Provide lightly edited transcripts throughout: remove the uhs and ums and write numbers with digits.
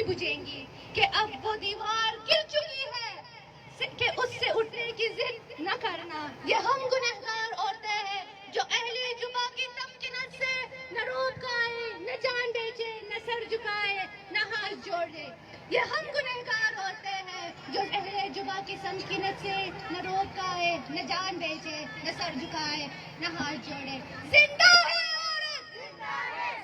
बुझेंगी कि अब वो दीवार गिर चुकी है कि उससे उठने की जिद न करना। ये हम गुनहगार औरतें हैं जो अहले जुबा की तमकिनत से न रोक आए, न जान बेचे, न सर झुकाए, न हाथ जोड़े। ये हम गुनहगार औरतें हैं जो अहले जुबा की तमकिनत से न रोक आए, न जान बेचे, न सर झुकाए, न हाथ जोड़े। जिंदा है औरत,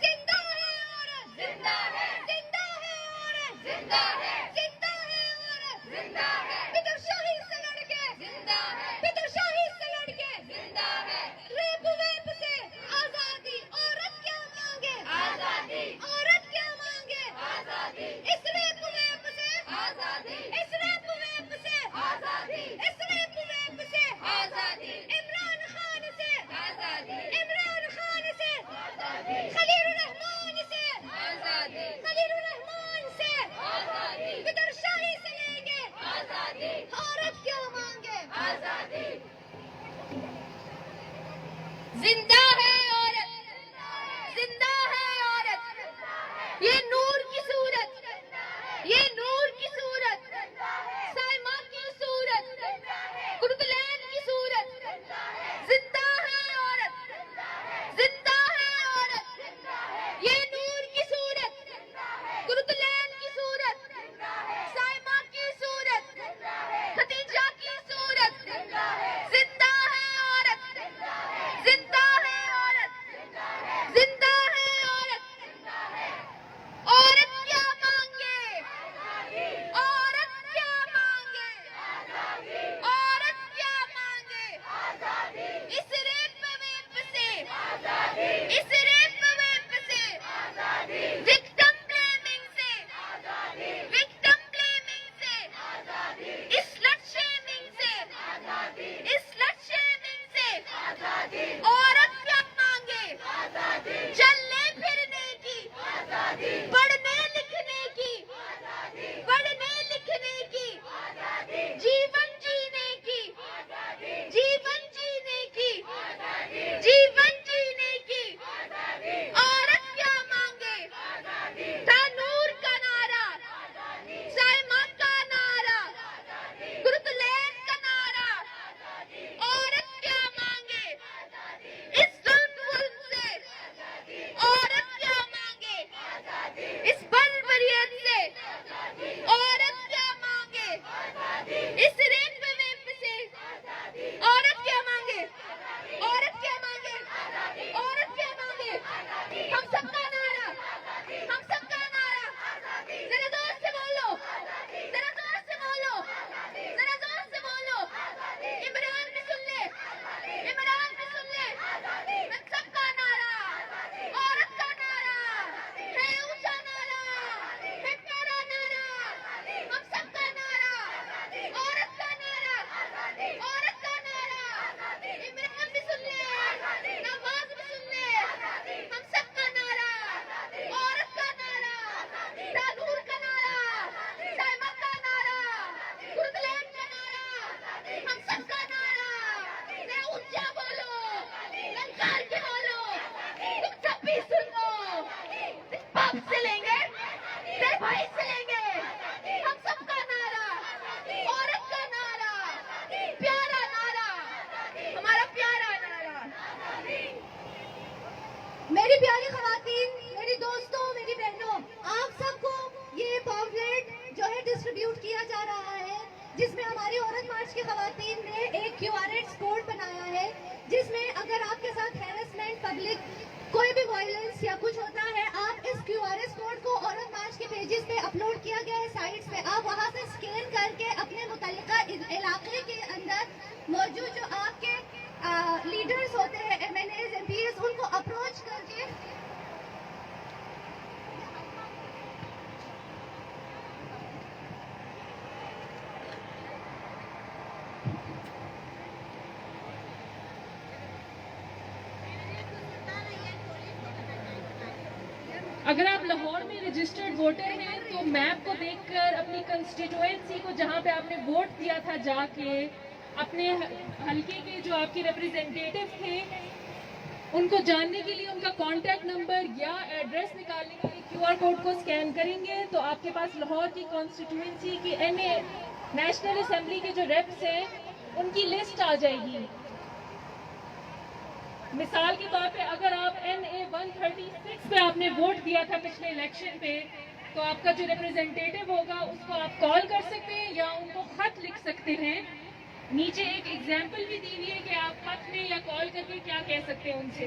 जिंदा है औरत, जिंदा है, जिंदा है औरत, जिंदा है, जिंदा है औरत, जिंदा है। फिदरशाही से लड़के जिंदा है, फिदरशाही से लड़के जिंदा है। रेप वेप से आजादी, औरत क्या मांगे? आजादी, औरत क्या मांगे? आजादी। इस रेप वेप से आजादी, इस रेप वेप से आजादी, इस रेप वेप से आजादी। इमरान खान से आजादी, इमरान खान से आजादी, खलील रहमान से आजादी, खलील रहमान से आजादी। फिदरशाही से लेंगे आजादी, औरत क्या मांगे? आजादी। जिंदा है औरत, जिंदा है औरत। ये नूर की सूरत, ये नूर की सूरत, साइमा की सूरत, कुर्तलैन की सूरत। जिंदा है औरत, जिंदा है औरत। ये नूर की सूरत, कुर्तलैन की सूरत, साइमा की सूरत, खदीजा की सूरत। जिंदा है औरत, जिंदा है औरत, जिंदा है औरत। औरत क्या मांगे? औरत क्या मांगे? औरत क्या मांगे? इस रेप वेप से, इस रेप वेप से, विक्टिम ब्लेमिंग से, विक्टिम ब्लेमिंग से, इस स्लट शेमिंग से, इस स्लट शेमिंग से। औरत क्या मांगे? चलने फिरने की, पढ़ने लिखने की, पढ़ने लिखने की, जीवन जीने की, जीवन जीने की, जीवन जीने की। औरत क्या मांगे? तनूर का नारा, साइमा का नारा, कुर्तलैन का नारा। औरत क्या मांगे? इस जुल्म से औरत क्या मांगे? इस बर्बरियत से औरत क्या मांगे? इस रेप वेप से औरत क्या मांगे? औरत क्या मांगे? औरत क्या मांगे? हम सबका नारा, हम सबका नारा। जरा जोर से बोलो, जरा जोर से बोलो, जरा जोर से बोलो। इमरान भी सुन ले, इमरान भी सुन ले। हम सबका नारा, औरत का नारा है, ऊंचा नारा है, प्यारा नारा। हम सबका नारा, औरत का नारा, औरत का नारा। इमरान भी सुन ले, नवाज भी सुन ले। हम सबका नारा, औरत का नारा, तनूर का नारा, साइमा का नारा, कुर्तलैन का नारा। हम सबका नारा, जरा ऊंचा बोलो, ललकार के बोलो। तुम सब भी सुन लो, बाप से लेंगे, तेरे भाई से लेंगे। हम सबका नारा, औरत का नारा, प्यारा नारा, हमारा प्यारा नारा। मेरी प्यारी खवातीन, मेरी दोस्तों, मेरी बहनों, आप सबको ये पॉम्फलेट जो है डिस्ट्रीब्यूट किया जा रहा है, जिसमें हमारी औरत मार्च की खवातीन ने एक QRS कोड बनाया है, जिसमें अगर आपके साथ हैरेसमेंट, पब्लिक कोई भी वायलेंस या कुछ होता है, आप इस QRS कोड को औरत मार्च के पेजेस पे अपलोड किया गया है साइट्स पे, आप वहां से स्कैन करके अपने मुतल्लिका इलाके के अंदर मौजूद जो आपके लीडर्स होते हैं, MNAs, MPs, उनको अप्रोच करके अगर आप लाहौर में रजिस्टर्ड वोटर हैं तो मैप को देखकर अपनी कंस्टिट्यूएंसी को जहां पे आपने वोट दिया था जाके अपने हलके के जो आपके रिप्रेजेंटेटिव थे उनको जानने के लिए उनका कांटेक्ट नंबर या एड्रेस निकालने के लिए QR कोड को स्कैन करेंगे तो आपके पास लाहौर की कॉन्स्टिट्यूएंसी की NA नेशनल असेंबली के जो रेप्स हैं उनकी लिस्ट आ जाएगी। मिसाल के तौर पे अगर आप NA 136 पे आपने वोट दिया था पिछले इलेक्शन पे, तो आपका जो रिप्रेजेंटेटिव होगा उसको आप कॉल कर सकते हैं या उनको खत लिख सकते हैं। नीचे एक एग्जाम्पल भी दी हुई है कि आप खत में या कॉल करके क्या कह सकते हैं उनसे।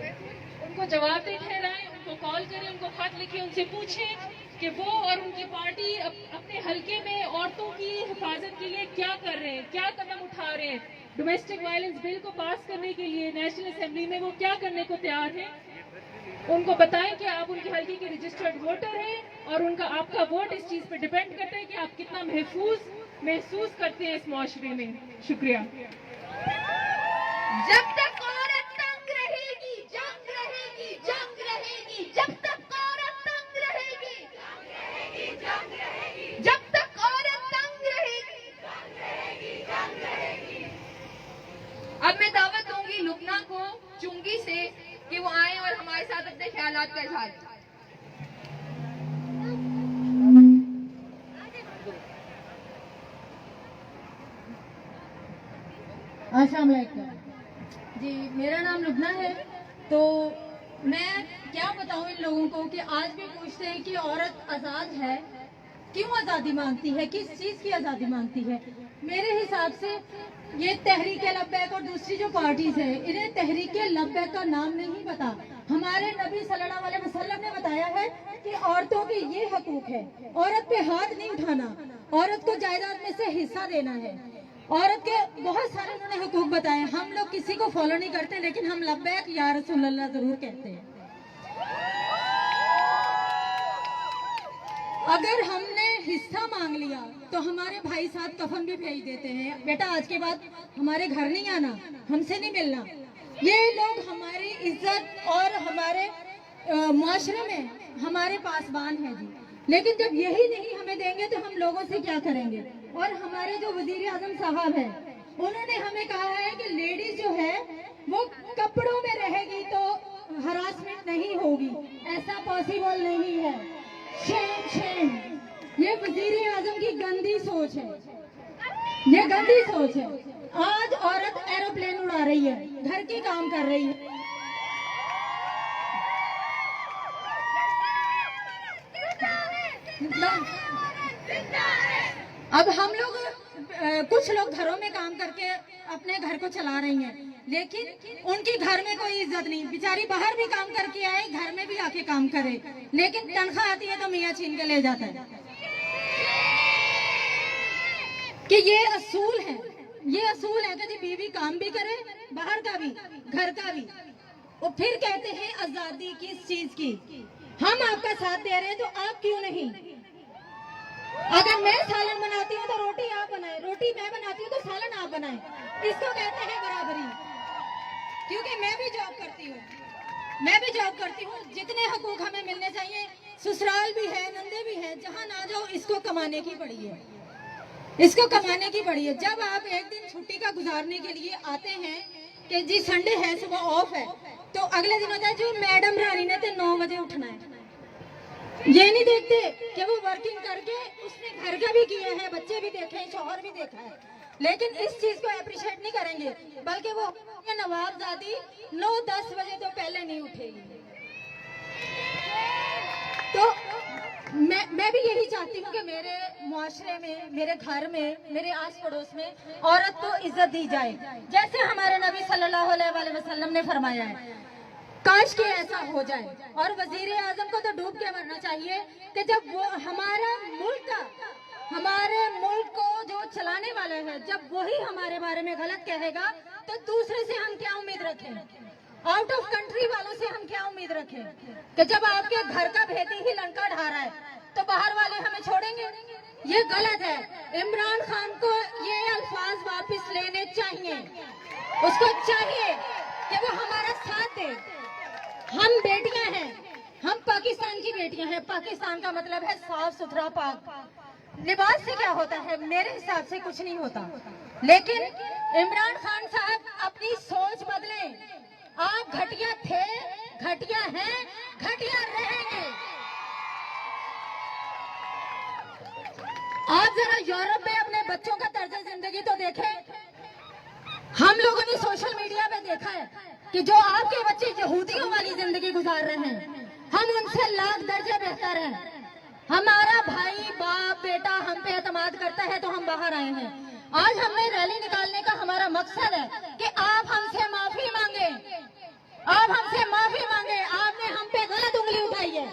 उनको जवाब दे ठहराएं, उनको कॉल करें, उनको खत लिखें, उनसे पूछें कि वो और उनकी पार्टी अपने हलके में औरतों की हिफाजत के लिए क्या कर रहे हैं, क्या कदम उठा रहे हैं। डोमेस्टिक वायलेंस बिल को पास करने के लिए नेशनल असेंबली में वो क्या करने को तैयार हैं। उनको बताएं कि आप उनके हलके के रजिस्टर्ड वोटर हैं और उनका आपका वोट इस चीज़ पर डिपेंड करता है कि आप कितना महसूस करते हैं इस माशरे में। शुक्रिया। जब तक औरत तंग रहेगी जंग रहेगी, जंग रहेगी। जब तक औरत तंग रहेगी, जंग रहेगी, जंग रहेगी। जब तक औरत तंग रहेगी, जंग रहेगी, जंग रहेगी। अब मैं दावत दूंगी लुबना को चुंगी से कि वो आए और हमारे साथ अपने ख्यालात का इजहार करें। अस्सलाम वालेकुम जी, मेरा नाम लुबना है। तो मैं क्या बताऊं इन लोगों को कि आज भी पूछते हैं कि औरत आज़ाद है, क्यों आज़ादी मांगती है, किस चीज़ की आज़ादी मांगती है। मेरे हिसाब से ये तहरीक लब्बैक और दूसरी जो पार्टीज है इन्हें तहरीक लब्बैक का नाम नहीं पता। हमारे नबी सल्लल्लाहु अलैहि वसल्लम ने बताया है कि औरतों के ये हकूक है, औरत पे हाथ नहीं उठाना, औरत को जायदाद में से हिस्सा देना है, औरत के बहुत सारे उन्होंने हकूक बताए। हम लोग किसी को फॉलो नहीं करते, लेकिन हम लब्बैक या रसूल अल्लाह जरूर कहते हैं। अगर हमने हिस्सा मांग लिया तो हमारे भाई साहब कफन भी भेज देते हैं, बेटा आज के बाद हमारे घर नहीं आना, हमसे नहीं मिलना। ये लोग हमारी इज्जत और हमारे मुआशरे में हमारे पासबान है जी। लेकिन जब यही नहीं हमें देंगे तो हम लोगों से क्या करेंगे। और हमारे जो वजीर आजम साहब है उन्होंने हमें कहा है कि लेडीज जो है वो कपड़ों में रहेगी तो हरासमेंट नहीं होगी, ऐसा पॉसिबल नहीं है। शेम शेम, ये वजीर आजम की गंदी सोच है, ये गंदी सोच है। आज औरत एरोप्लेन उड़ा रही है, घर के काम कर रही है। अब हम लोग कुछ लोग घरों में काम करके अपने घर को चला रही हैं, लेकिन उनकी घर में कोई इज्जत नहीं। बेचारी बाहर भी काम करके आए, घर में भी आके काम करे, लेकिन तनख्वाह आती है तो मियाँ छीन के ले जाता है। कि ये असूल है, ये असूल है कि जी बीवी काम भी करे, बाहर का भी घर का भी। और फिर कहते हैं आजादी किस चीज की। हम आपका साथ दे रहे हैं तो आप क्यों नहीं। अगर मैं सालन बनाती हूँ तो रोटी आप बनाए, रोटी मैं बनाती हूँ तो सालन आप बनाए। इसको कहते हैं बराबरी। क्योंकि मैं भी जॉब करती हूँ, जितने हकूक हमें मिलने चाहिए। ससुराल भी है, नंदे भी है, जहाँ ना जाओ इसको कमाने की पड़ी है, इसको कमाने की पड़ी है। जब आप एक दिन छुट्टी का गुजारने के लिए आते हैं कि जी संडे है, सुबह ऑफ है, तो अगले दिन होता है जो मैडम रानी ने तो 9 बजे उठना है। ये नहीं देखते कि वो वर्किंग करके उसने घर का भी किया है, बच्चे भी देखे हैं, शौहर भी देखा है, लेकिन इस चीज को अप्रिशिएट नहीं करेंगे। बल्कि वो नवाबजादी 9-10 बजे तो पहले नहीं उठेगी। तो मैं भी यही चाहती हूँ कि मेरे मुआशरे में, मेरे घर में, मेरे आस पड़ोस में औरत को इज्जत दी जाए, जैसे हमारे नबी सल्लल्लाहु अलैहि वसल्लम ने फरमाया है। काश के ऐसा हो जाए। और वजीर आजम को तो डूब के मरना चाहिए कि जब वो हमारे मुल्क को जो चलाने वाला है, जब वही हमारे बारे में गलत कहेगा तो दूसरे से हम क्या उम्मीद रखें, आउट ऑफ कंट्री वालों से हम क्या उम्मीद रखें। कि जब आपके घर का भेदी ही लंका ढा रहा है तो बाहर वाले हमें छोड़ेंगे। ये गलत है। इमरान खान को ये अल्फाज वापस लेने चाहिए, उसको चाहिए कि वो हमारा साथ दे। हम बेटियां हैं, हम पाकिस्तान की बेटियां हैं। पाकिस्तान का मतलब है साफ सुथरा पाक। लिबास से क्या होता है, मेरे हिसाब से कुछ नहीं होता। लेकिन इमरान खान साहब अपनी सोच बदलें। आप घटिया थे, घटिया हैं, घटिया रहेंगे। जरा यूरोप में अपने बच्चों का तर्ज जिंदगी तो देखें। हम लोगों ने सोशल मीडिया पे देखा है कि जो आपके बच्चे यहूदियों वाली जिंदगी गुजार रहे हैं, हम उनसे लाख दर्जे बेहतर हैं। हमारा भाई बाप बेटा हम पे एतमाद करता है तो हम बाहर आए हैं। आज हमने रैली निकालने का हमारा मकसद है कि आप हमसे माफी मांगे, आप हमसे माफी मांगे। आपने हम पे गलत उंगली उठाई है,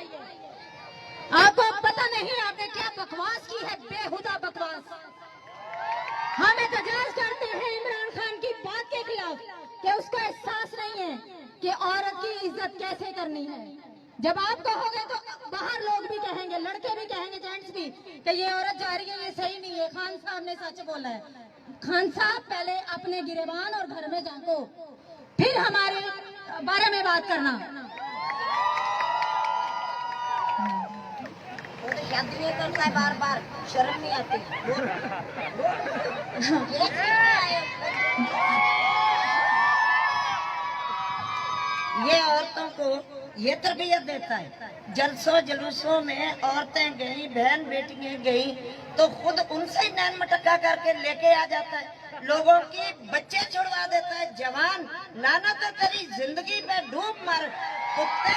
आपको पता नहीं आपने क्या बकवास की है, बेहुदा बकवास। हम एहतजाज करते हैं इमरान खान की बात के खिलाफ कि उसको एहसास नहीं है कि औरत की इज्जत कैसे करनी है। जब आप कहोगे तो बाहर लोग भी कहेंगे, लड़के भी कहेंगे, जेंट्स भी, कि ये औरत जा रही है, ये सही नहीं है। खान साहब ने सच बोला है। खान साहब पहले अपने गिरेबान और घर में झांको, फिर हमारे बारे में बात करना। शादी नहीं करता है, बार बार शर्म नहीं आती। ये औरतों को ये तरबियत देता है। जलसों जुलूसों में औरतें गई, बहन बेटियां गई तो खुद उनसे ही नैन मटक्का करके लेके आ जाता है, लोगों की बच्चे छुड़वा देता है। जवान लानत है तेरी जिंदगी पे, डूब मर कुत्ते।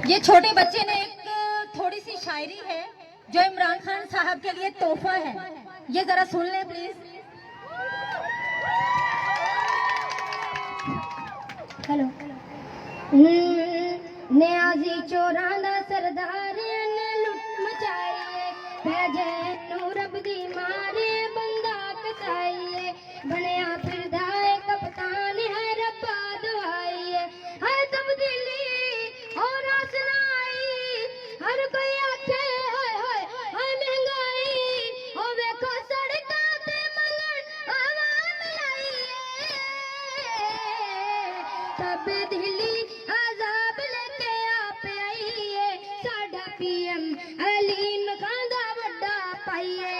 ये छोटे बच्चे ने एक थोड़ी सी शायरी है जो इमरान खान साहब के लिए तोहफा है, ये जरा सुन ले प्लीज। हेलो। न्याजी चोरां दा सरदार ने लुट मचाई, भेजे नू रब दी मारे बंदा कसाई, बनया फिरदा है कप्तान है रब्बा दुआई, है तब्दीली और आसनाई, हर कोई आखे हाय हाय हाय महंगाई, ओ वेखो सड़कां ते मंगण आवाम लाई, तब्दीली अजाब लेके आप आइए, साडा पीएम अलीम खान दा वड्डा पाइए,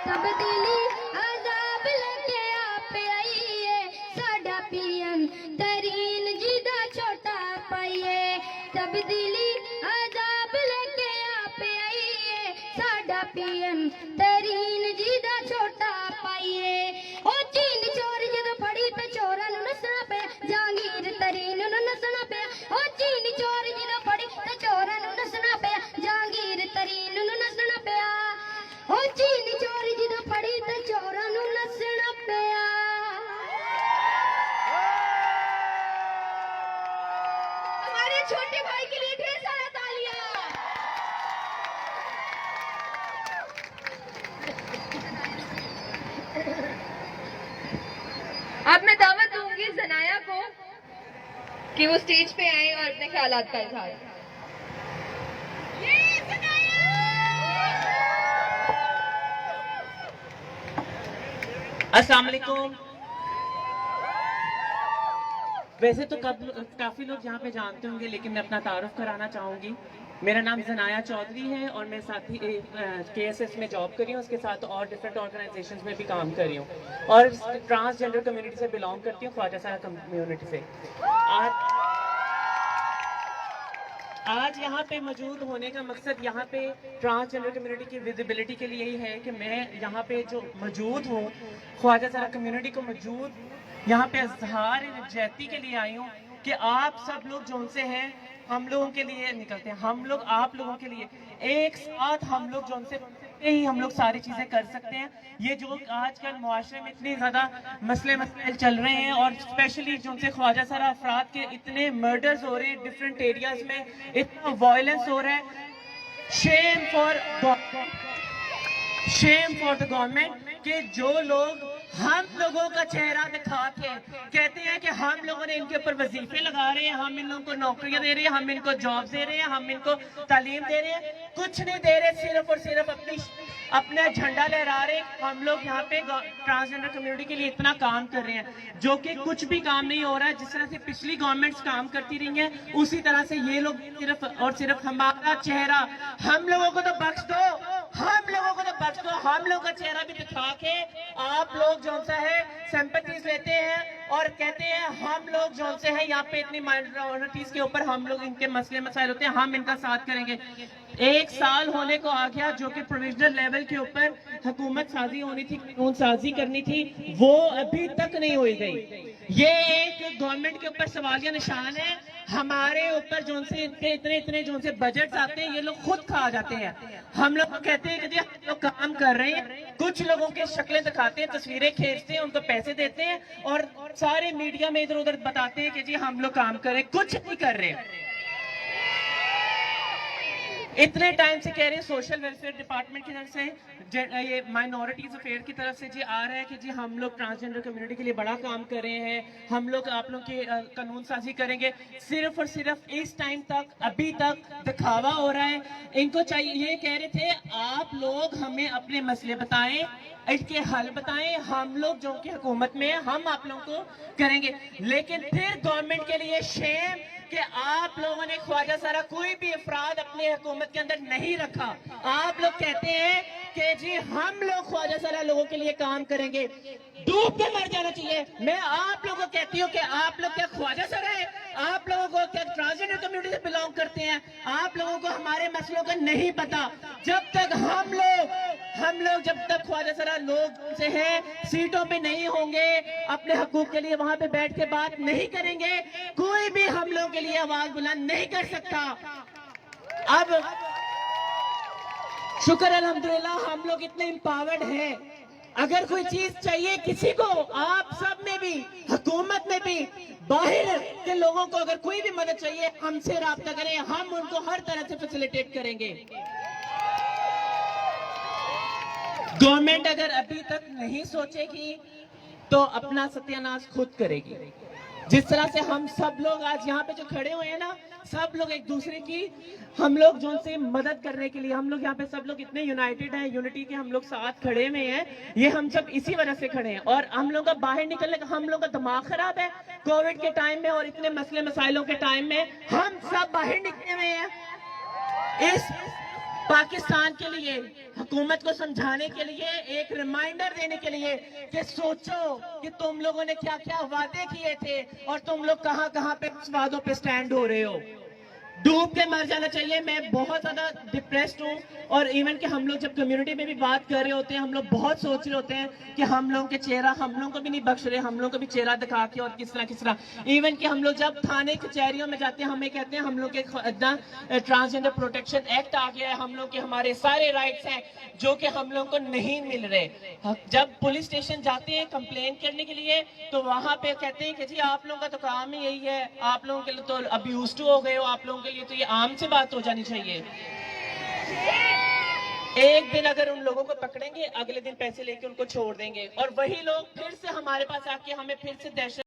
तब्दीली अजाब लेके आप आइए, साडा पीएम तरीन जी दा छोटा पाइए, तब्दीली अजाब लेके आप आइए, साडा पीएम तरीन जी दा छोटा पाइए। ओ चीन चोर जदों फड़ी ते चोरां नूं नस्सना पिया, जहांगीर तरीन नूं नस्सना पिया। ओ चीन चोर जदों फड़ी ते चोरां नूं नस्सना पिया, जहांगीर तरीन नूं नस्सना पिया। ओ चीन चोर जदों फड़ी ते चोरां नूं नस्सना पिया। हमारे छोटे भाई के लिए ढेर सारा तालियां। अब मैं दावत दूंगी जनाया को कि वो स्टेज पे आए और अपने ख्यालात का इजहार करें। अस्सलाम वालेकुम। वैसे तो काफ़ी लोग यहाँ पे जानते होंगे, लेकिन मैं अपना तारुफ कराना चाहूँगी। मेरा नाम ज़नाया चौधरी है और मैं साथ ही KSS में जॉब कर रही हूँ, उसके साथ और डिफरेंट ऑर्गेनाइजेशंस में भी काम कर रही हूँ और ट्रांसजेंडर कम्युनिटी से बिलोंग करती हूँ, ख्वाजा सारा कम्युनिटी से। आज यहाँ पे मौजूद होने का मकसद यहाँ पे ट्रांसजेंडर कम्युनिटी की विजिबिलिटी के लिए यही है कि मैं यहाँ पे जो मौजूद हूँ, ख्वाजा सारा कम्युनिटी को मौजूद यहाँ पे इज़हार यकजहती के लिए आई हूँ कि आप सब लोग जो उनसे हैं हम लोगों के लिए निकलते हैं, हम लोग आप लोगों के लिए एक साथ हम लोग जो उनसे ही हम लोग सारी चीज़ें कर सकते हैं। ये जो आजकल मुआशरे में इतनी ज़्यादा मसले चल रहे हैं और स्पेशली जो उनसे ख्वाजा सारा अफराद के इतने मर्डर्स हो रहे हैं डिफरेंट एरियाज में, इतना वायलेंस हो रहा है, शेम फॉर द गवर्नमेंट कि जो लोग हम लोगों का चेहरा दिखा के कहते हैं कि हम लोगों ने इनके ऊपर वजीफे लगा रहे हैं, हम इन लोगों को नौकरियां दे रहे हैं, हम इनको जॉब दे रहे हैं, हम इनको तालीम दे रहे हैं, कुछ नहीं दे रहे, सिर्फ और सिर्फ अपना झंडा लहरा रहे हैं। हम लोग यहाँ पे ट्रांसजेंडर कम्युनिटी के लिए इतना काम कर रहे हैं जो कि कुछ भी काम नहीं हो रहा है। जिस तरह से पिछली गवर्नमेंट्स काम करती रही हैं उसी तरह से ये लोग सिर्फ और सिर्फ हमारा चेहरा, हम लोगों को तो बख्श दो, हम लोगों को तो बच दो, हम लोग का चेहरा भी दिखा के आप लोग जो सा है सिंपैथीज लेते हैं और कहते हैं हम लोग जो से है यहाँ पे इतनी माइनॉरिटीज के ऊपर हम लोग इनके मसले मसाइल होते हैं, हम इनका साथ करेंगे। 1 साल होने को आ गया जो कि प्रोविजनल लेवल के ऊपर हुकूमत साजी होनी थी, कानून साजी करनी थी, वो अभी तक नहीं हुई गई। ये एक गवर्नमेंट के ऊपर सवालिया निशान है। हमारे ऊपर जो से इनके इतने जो से बजट्स आते हैं, ये लोग खुद खा जाते हैं। हम लोग कहते हैं कि जी हम लोग काम कर रहे हैं, कुछ लोगों की शक्लें दिखाते हैं, तस्वीरें खींचते हैं, उनको पैसे देते हैं और सारे मीडिया में इधर उधर बताते हैं कि जी हम लोग काम कर रहे हैं, कुछ नहीं कर रहे। इतने टाइम से कह रहे हैं सोशल वेलफेयर डिपार्टमेंट की तरफ से, ये माइनॉरिटीज अफेयर की तरफ से जी आ रहा है कि जी हम लोग ट्रांसजेंडर कम्युनिटी के लिए बड़ा काम कर रहे हैं, हम लोग आप लोग की कानून साजी करेंगे। सिर्फ और सिर्फ इस टाइम तक अभी तक दिखावा हो रहा है। इनको चाहिए, ये कह रहे थे आप लोग हमें अपने मसले बताएं, इसके हल बताएं, हम लोग जो कि हुकूमत में हम आप लोगों को करेंगे। लेकिन फिर गवर्नमेंट के लिए शेम कि आप लोगों ने ख्वाजा सारा कोई भी अफराद अपने हुकूमत के अंदर नहीं रखा। आप लोग कहते हैं कि जी हम लोग ख्वाजा सारा लोगों के लिए काम करेंगे, डूब के मर जाना चाहिए। मैं आप लोगों को कहती हूँ कि आप लोग क्या ख्वाजा सारा है? आप लोगों को क्या ट्रांसजेंडर कम्युनिटी से बिलोंग करते हैं? आप लोगों को हमारे मसलों का नहीं पता। जब तक हम लोग जब तक ख्वाजा सारा लोग से है सीटों पे नहीं होंगे, अपने हकूक के लिए वहां पे बैठ के बात नहीं करेंगे, कोई भी हम लोगों के लिए आवाज बुलंद नहीं कर सकता। अब शुक्र अल्हम्दुलिल्लाह हम लोग इतने एम्पावर्ड हैं। अगर कोई चीज चाहिए किसी को, आप सब में भी, हुकूमत में भी, बाहर के लोगों को अगर कोई भी मदद चाहिए हमसे राब्ता करें, हम उनको हर तरह से फैसिलिटेट करेंगे। गवर्नमेंट अगर अभी तक नहीं सोचेगी तो अपना सत्यानाश खुद करेगी। जिस तरह से हम सब लोग आज यहाँ पे जो खड़े हुए हैं ना, सब लोग एक दूसरे की हम लोग जो से मदद करने के लिए, हम लोग यहाँ पे सब लोग इतने यूनाइटेड हैं, यूनिटी के हम लोग साथ खड़े हुए हैं। ये हम सब इसी वजह से खड़े हैं। और हम लोग का बाहर निकलने का, हम लोग का दिमाग खराब है कोविड के टाइम में और इतने मसले मसाइलों के टाइम में हम सब बाहर निकले हुए हैं इस पाकिस्तान के लिए, हुकूमत को समझाने के लिए, एक रिमाइंडर देने के लिए कि सोचो कि तुम लोगों ने क्या क्या वादे किए थे और तुम लोग कहां कहां पे उस वादों पे स्टैंड हो रहे हो। डूब के मर जाना चाहिए। मैं बहुत ज्यादा डिप्रेस्ड हूँ और इवन कि हम लोग जब कम्युनिटी में भी बात कर रहे होते हैं, हम लोग बहुत सोच रहे होते हैं कि हम लोगों के चेहरा हम लोगों को भी नहीं बख्श रहे, हम लोगों को भी चेहरा दिखा के और किस तरह इवन कि हम लोग जब थाने कचहरियों में जाते हैं, हमें कहते हैं हम लोग के ट्रांसजेंडर प्रोटेक्शन एक्ट आ गया है, हम लोग के हमारे सारे राइट्स हैं जो कि हम लोग को नहीं मिल रहे। जब पुलिस स्टेशन जाते हैं कंप्लेन करने के लिए तो वहां पे कहते हैं कि जी आप लोगों का तो काम ही यही है, आप लोगों के लिए तो अब्यूज्ड हो गए हो, आप लोगों के लिए तो ये आम से बात हो जानी चाहिए। एक दिन अगर उन लोगों को पकड़ेंगे, अगले दिन पैसे लेके उनको छोड़ देंगे और वही लोग फिर से हमारे पास आके हमें फिर से दहशत